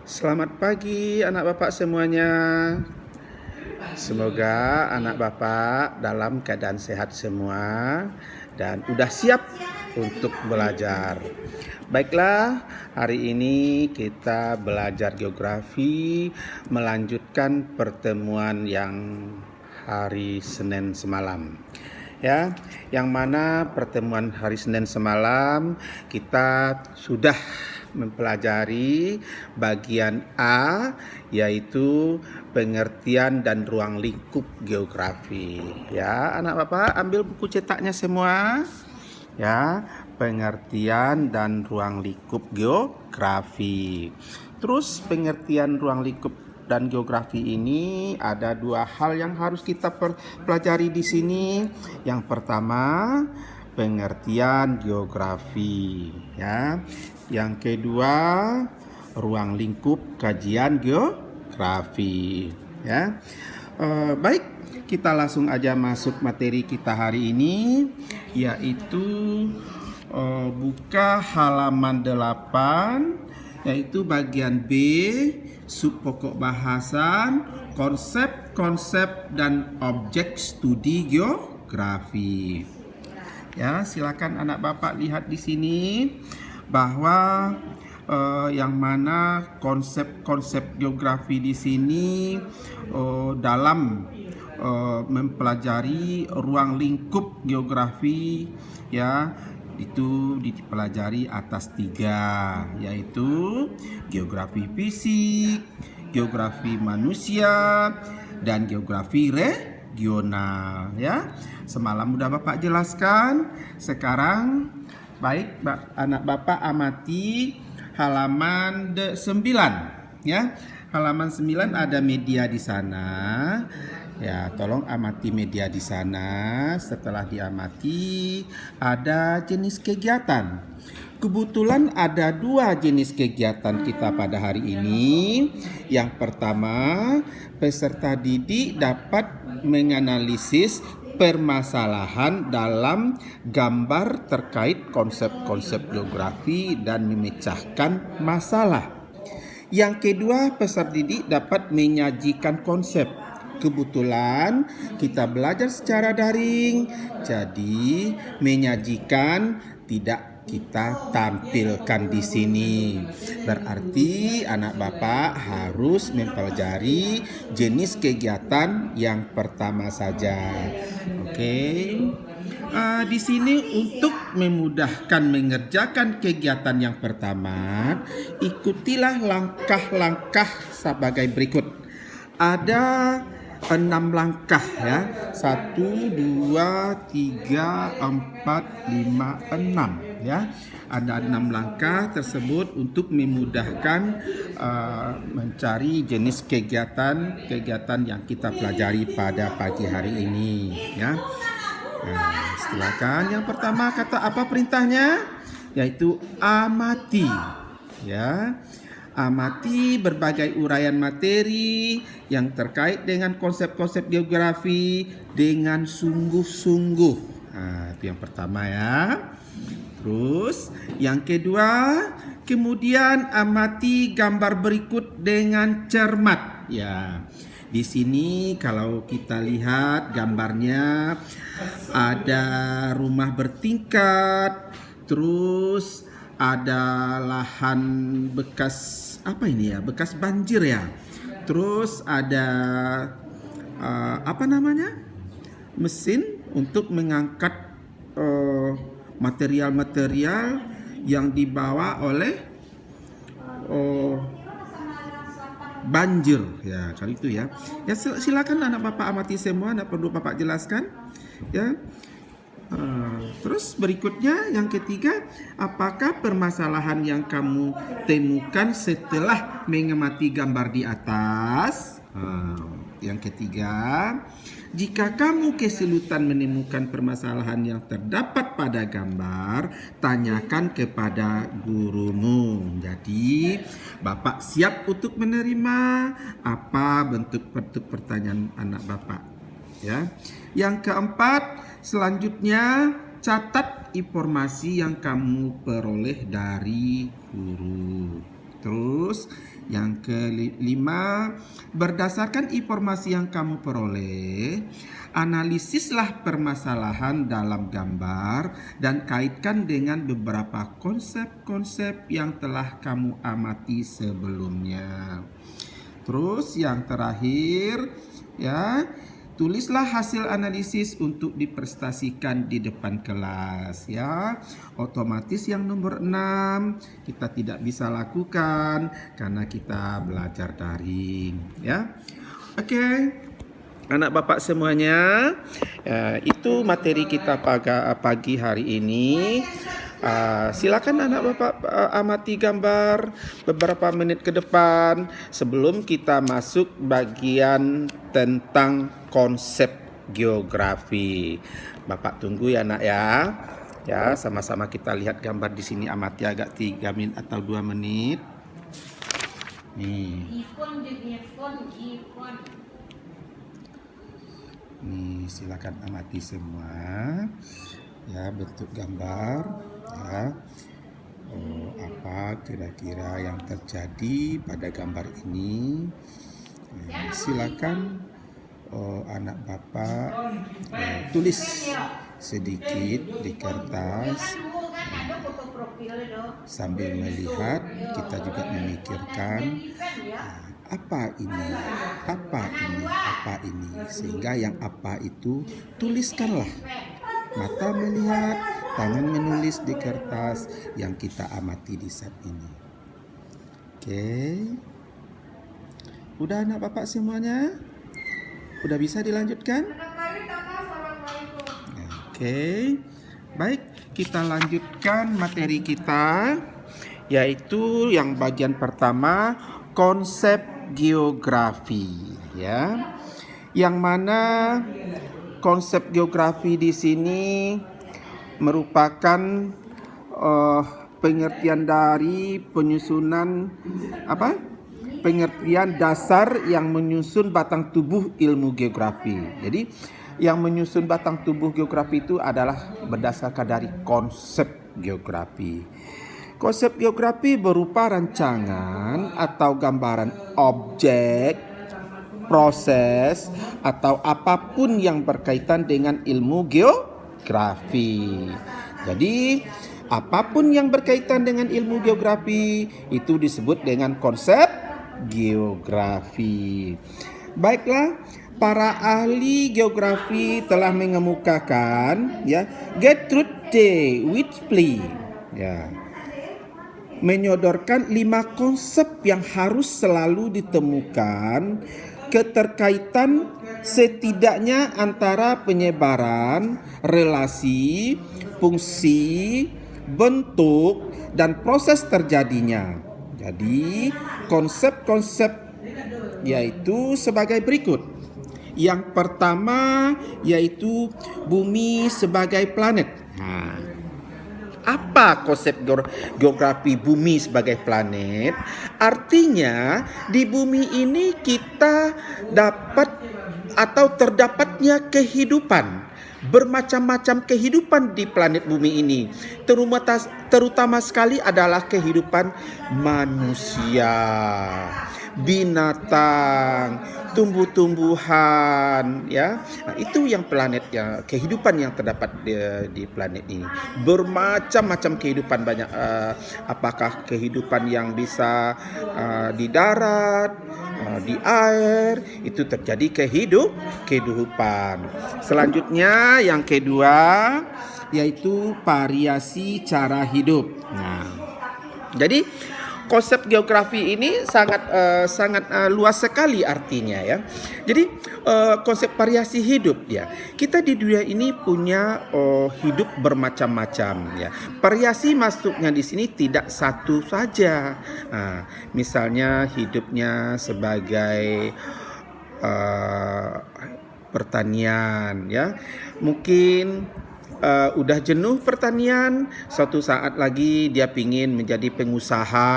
Selamat pagi anak bapak semuanya. Semoga anak bapak dalam keadaan sehat semua dan udah siap untuk belajar. Baiklah, hari ini kita belajar geografi, melanjutkan pertemuan yang hari Senin semalam. Ya, yang mana pertemuan hari Senin semalam kita sudah mempelajari bagian A, yaitu pengertian dan ruang lingkup geografi. Ya, anak bapak ambil buku cetaknya semua. Ya, pengertian dan ruang lingkup geografi. Terus pengertian ruang lingkup dan geografi ini ada dua hal yang harus kita pelajari di sini. Yang pertama, pengertian geografi, ya. Yang kedua, ruang lingkup kajian geografi, ya. Baik, kita langsung aja masuk materi kita hari ini, yaitu buka halaman 8, yaitu bagian B, sub pokok bahasan, konsep-konsep dan objek studi geografi. Ya, silakan anak bapak lihat di sini bahwa yang mana konsep-konsep geografi di sini dalam mempelajari ruang lingkup geografi, ya, itu dipelajari atas 3, yaitu geografi fisik, geografi manusia, dan geografi regional, ya. Semalam udah bapak jelaskan. Sekarang baik anak bapak amati halaman 9, ya. Halaman 9 ada media di sana. Ya, tolong amati media di sana. Setelah diamati, ada jenis kegiatan. Kebetulan ada 2 jenis kegiatan kita pada hari ini. Yang pertama, peserta didik dapat menganalisis permasalahan dalam gambar terkait konsep-konsep geografi dan memecahkan masalah. Yang kedua, peserta didik dapat menyajikan konsep. Kebetulan kita belajar secara daring, jadi menyajikan tidak kita tampilkan di sini. Berarti anak bapak harus mempelajari jenis kegiatan yang pertama saja. Oke. Di sini untuk memudahkan mengerjakan kegiatan yang pertama, ikutilah langkah-langkah sebagai berikut. Ada 6 langkah, ya. 1, 2, 3, 4, 5, 6, ya. Ada 6 langkah tersebut untuk memudahkan mencari jenis kegiatan yang kita pelajari pada pagi hari ini, ya. Nah, silakan. Yang pertama, kata apa perintahnya? Yaitu amati, ya. Amati berbagai uraian materi yang terkait dengan konsep-konsep geografi dengan sungguh-sungguh. Nah, itu yang pertama, ya. Terus yang kedua, kemudian amati gambar berikut dengan cermat, ya. Di sini kalau kita lihat gambarnya ada rumah bertingkat, terus ada lahan bekas bekas banjir, ya. Terus ada mesin untuk mengangkat material-material yang dibawa oleh banjir, ya, kali itu, ya. Ya, silakan anak bapak amati semua, tidak perlu bapak jelaskan, ya. Terus berikutnya yang ketiga, apakah permasalahan yang kamu temukan setelah mengamati gambar di atas? Yang ketiga, jika kamu kesulitan menemukan permasalahan yang terdapat pada gambar, tanyakan kepada gurumu. Jadi, bapak siap untuk menerima apa bentuk pertanyaan anak bapak, ya. Yang keempat, selanjutnya catat informasi yang kamu peroleh dari guru. Terus Yang kelima, berdasarkan informasi yang kamu peroleh, analisislah permasalahan dalam gambar dan kaitkan dengan beberapa konsep-konsep yang telah kamu amati sebelumnya. Terus yang terakhir, ya, tulislah hasil analisis untuk dipresentasikan di depan kelas, ya. Otomatis yang nomor 6 kita tidak bisa lakukan karena kita belajar daring, ya. Oke. Anak bapak semuanya, itu materi kita pagi hari ini. Silakan anak bapak amati gambar beberapa menit ke depan sebelum kita masuk bagian tentang konsep geografi. Bapak tunggu ya nak ya. Ya, sama-sama kita lihat gambar di sini, amati agak 3 menit atau 2 menit. Nih. Nih, silakan amati semua. Ya, bentuk gambar, ya. Apa kira-kira yang terjadi pada gambar ini? Silakan anak bapak tulis sedikit di kertas. Sambil melihat, kita juga memikirkan apa ini, sehingga yang apa itu tuliskanlah. Mata melihat, tangan menulis di kertas yang kita amati di saat ini. Oke. Udah anak bapak semuanya? Udah bisa dilanjutkan? Oke. Baik, kita lanjutkan materi kita, yaitu yang bagian pertama, konsep geografi, ya. Yang mana konsep geografi di sini merupakan pengertian dari penyusunan pengertian dasar yang menyusun batang tubuh ilmu geografi. Jadi yang menyusun batang tubuh geografi itu adalah berdasarkan dari konsep geografi. Konsep geografi berupa rancangan atau gambaran objek, proses, atau apapun yang berkaitan dengan ilmu geografi. Jadi, apapun yang berkaitan dengan ilmu geografi itu disebut dengan konsep geografi. Baiklah, para ahli geografi telah mengemukakan, ya, Gertrude de Whitfield, ya, menyodorkan 5 konsep yang harus selalu ditemukan keterkaitan setidaknya antara penyebaran, relasi, fungsi, bentuk, dan proses terjadinya. Jadi, konsep-konsep yaitu sebagai berikut. Yang pertama yaitu bumi sebagai planet. Apa konsep geografi bumi sebagai planet? Artinya di bumi ini kita dapat atau terdapatnya kehidupan, bermacam-macam kehidupan di planet bumi ini. Terutama sekali adalah kehidupan manusia, binatang, tumbuh-tumbuhan, ya. Nah, itu yang planet, yang kehidupan yang terdapat di planet ini. Bermacam-macam kehidupan, banyak, apakah kehidupan yang bisa di darat, di air, itu terjadi kehidupan. Selanjutnya yang kedua yaitu variasi cara hidup. Nah, jadi konsep geografi ini sangat luas sekali artinya, ya. Jadi konsep variasi hidup, ya. Kita di dunia ini punya hidup bermacam-macam, ya. Variasi masuknya di sini tidak satu saja. Misalnya hidupnya sebagai pertanian, ya. Mungkin udah jenuh pertanian, suatu saat lagi dia pingin menjadi pengusaha,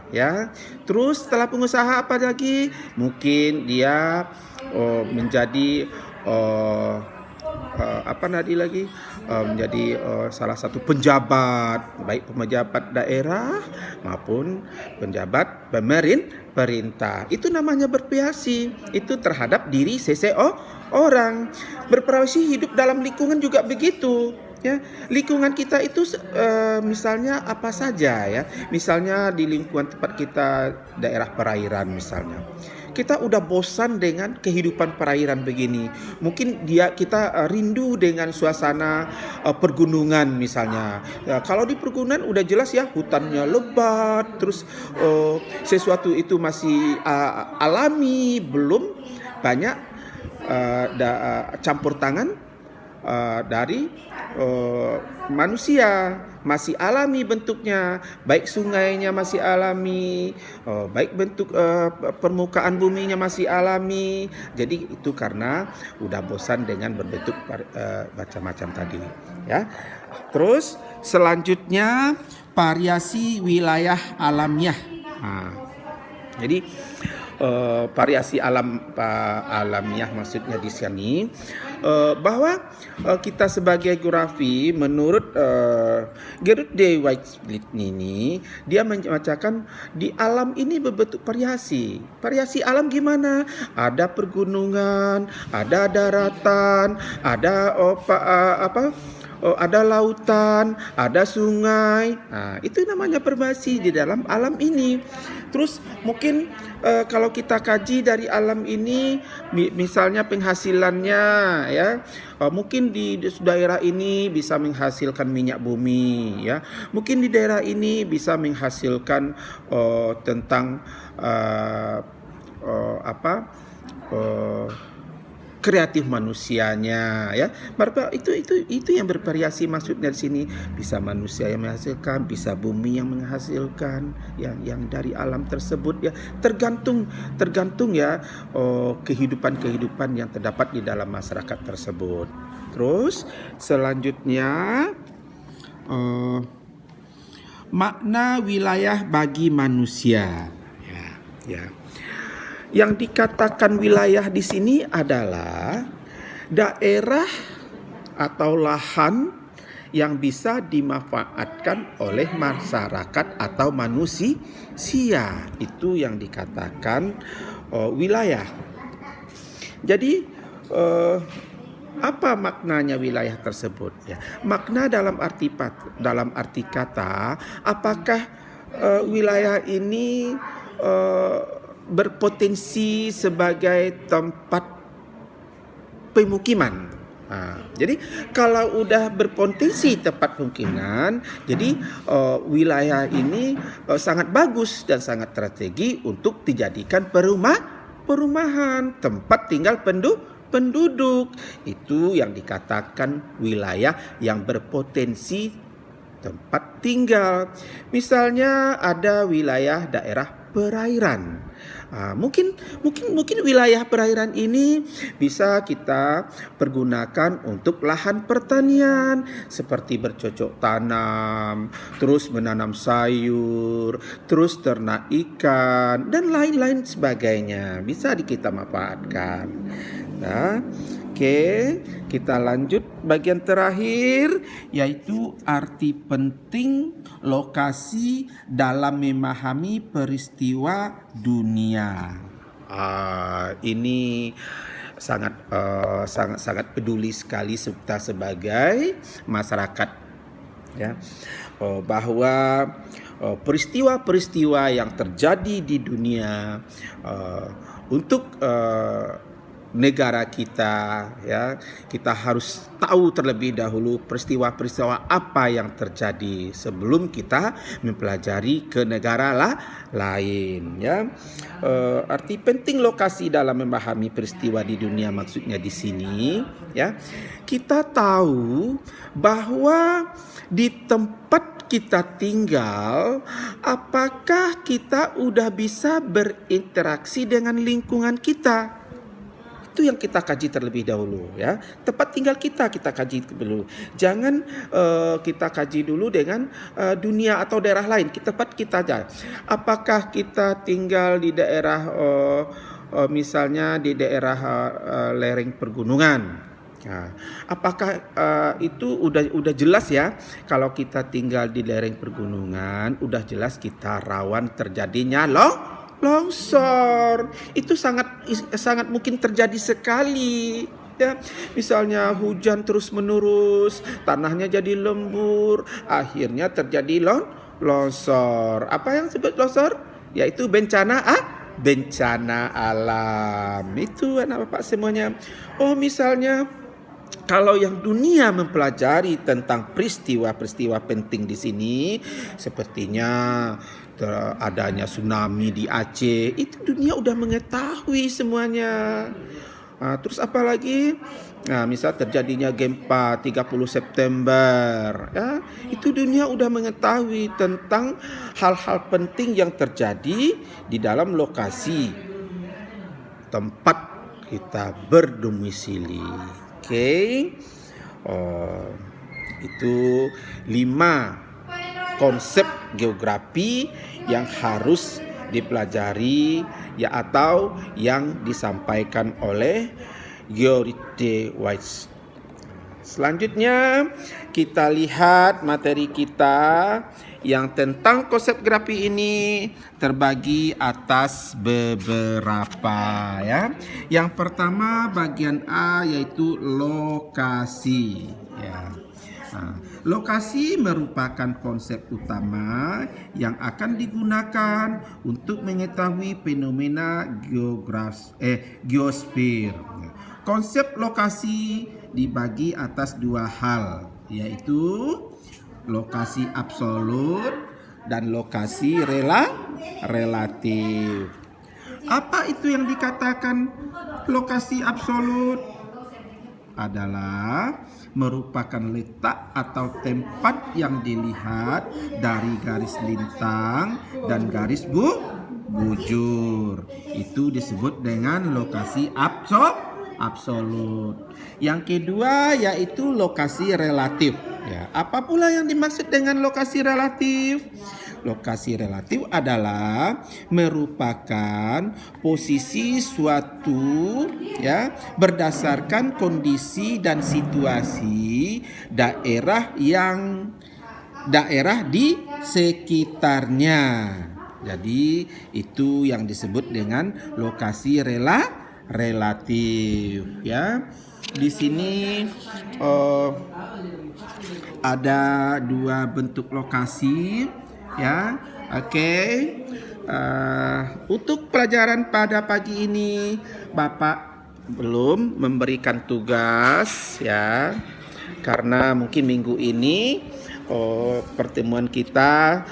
ya. Terus setelah pengusaha apa lagi? Mungkin dia menjadi menjadi salah satu penjabat, baik pejabat daerah maupun penjabat pemerintah. Itu namanya berpriasi, itu terhadap diri seseorang. Berpriasi hidup dalam lingkungan juga begitu. Ya, lingkungan kita itu misalnya apa saja ya. Misalnya di lingkungan tempat kita daerah perairan misalnya. Kita udah bosan dengan kehidupan perairan begini. Mungkin kita rindu dengan suasana pergunungan misalnya. Ya, kalau di pergunungan udah jelas ya, hutannya lebat, terus sesuatu itu masih alami, belum banyak campur tangan dari manusia, masih alami bentuknya, baik sungainya masih alami, baik bentuk permukaan buminya masih alami. Jadi itu karena udah bosan dengan berbentuk macam-macam tadi ya. Terus selanjutnya variasi wilayah alamiah. Jadi variasi alamiah maksudnya di sini bahwa kita sebagai geografi menurut Gerard de Whitfield ini, dia membacakan di alam ini berbentuk variasi. Variasi alam gimana? Ada pergunungan, ada daratan, ada ada lautan, ada sungai. Nah, itu namanya variasi di dalam alam ini. Terus mungkin kalau kita kaji dari alam ini, misalnya penghasilannya ya, mungkin di daerah ini bisa menghasilkan minyak bumi ya. Mungkin di daerah ini bisa menghasilkan tentang kreatif manusianya ya. Maka itu yang bervariasi maksudnya di sini, bisa manusia yang menghasilkan, bisa bumi yang menghasilkan yang dari alam tersebut ya. Tergantung ya kehidupan yang terdapat di dalam masyarakat tersebut. Terus selanjutnya makna wilayah bagi manusia ya. Yang dikatakan wilayah di sini adalah daerah atau lahan yang bisa dimanfaatkan oleh masyarakat atau manusia. Itu yang dikatakan wilayah. Jadi apa maknanya wilayah tersebut ya? Makna dalam arti kata, apakah wilayah ini berpotensi sebagai tempat pemukiman. Jadi kalau udah berpotensi tempat pemukiman, jadi wilayah ini sangat bagus dan sangat strategi untuk dijadikan perumahan, tempat tinggal penduduk. Itu yang dikatakan wilayah yang berpotensi tempat tinggal. Misalnya ada wilayah daerah perairan. Mungkin wilayah perairan ini bisa kita pergunakan untuk lahan pertanian seperti bercocok tanam, terus menanam sayur, terus ternak ikan dan lain-lain sebagainya. Bisa kita manfaatkan. Nah, oke, kita lanjut bagian terakhir, yaitu arti penting lokasi dalam memahami peristiwa dunia. Ini sangat peduli sekali kita sebagai masyarakat ya, bahwa peristiwa-peristiwa yang terjadi di dunia untuk negara kita ya, kita harus tahu terlebih dahulu peristiwa-peristiwa apa yang terjadi sebelum kita mempelajari ke negara lain ya. Arti penting lokasi dalam memahami peristiwa di dunia maksudnya di sini ya, kita tahu bahwa di tempat kita tinggal, apakah kita udah bisa berinteraksi dengan lingkungan kita? Itu yang kita kaji terlebih dahulu ya. Tempat tinggal kita kaji dulu. Jangan kita kaji dulu dengan dunia atau daerah lain. Tempat kita aja. Apakah kita tinggal di daerah misalnya di daerah lereng pergunungan Nah, apakah itu udah jelas ya, kalau kita tinggal di lereng pergunungan, udah jelas kita rawan terjadinya longsor. Itu sangat mungkin terjadi sekali. Ya, misalnya hujan terus menerus, tanahnya jadi lembur, akhirnya terjadi longsor. Apa yang disebut longsor? Yaitu bencana alam. Itu anak bapak semuanya. Oh, misalnya kalau yang dunia mempelajari tentang peristiwa-peristiwa penting di sini, sepertinya adanya tsunami di Aceh, itu dunia udah mengetahui semuanya. Terus apa lagi? Nah, misal terjadinya gempa 30 September, ya, itu dunia udah mengetahui tentang hal-hal penting yang terjadi di dalam lokasi tempat kita berdomisili. Oke. Itu 5 konsep geografi yang harus dipelajari ya, atau yang disampaikan oleh George Weiss. Selanjutnya kita lihat materi kita yang tentang konsep geografi ini terbagi atas beberapa ya. Yang pertama bagian A yaitu lokasi ya. Lokasi merupakan konsep utama yang akan digunakan untuk mengetahui fenomena geosfer. Konsep lokasi dibagi atas 2 hal, yaitu lokasi absolut dan lokasi relatif. Apa itu yang dikatakan lokasi absolut? Adalah merupakan letak atau tempat yang dilihat dari garis lintang dan garis bujur. Itu disebut dengan lokasi absolut. Yang kedua yaitu lokasi relatif. Ya, apa pula yang dimaksud dengan lokasi relatif? Lokasi relatif adalah merupakan posisi suatu ya berdasarkan kondisi dan situasi daerah di sekitarnya. Jadi itu yang disebut dengan lokasi relatif ya. Di sini ada 2 bentuk lokasi ya. Oke. Untuk pelajaran pada pagi ini Bapak belum memberikan tugas ya, karena mungkin minggu ini pertemuan kita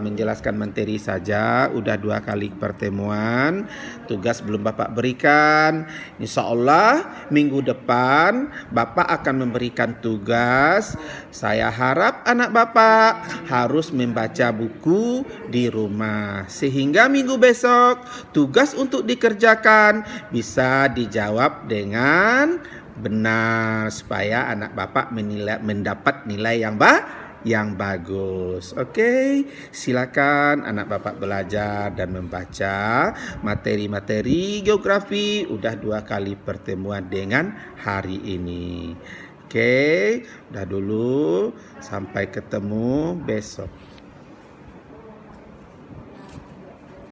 menjelaskan materi saja, udah 2 kali pertemuan, tugas belum Bapak berikan. Insya Allah minggu depan Bapak akan memberikan tugas. Saya harap anak Bapak harus membaca buku di rumah, sehingga minggu besok tugas untuk dikerjakan bisa dijawab dengan benar, supaya anak Bapak mendapat nilai yang bagus. Oke, silakan anak Bapak belajar dan membaca materi-materi geografi. Udah 2 kali pertemuan dengan hari ini. Oke, udah dulu. Sampai ketemu besok.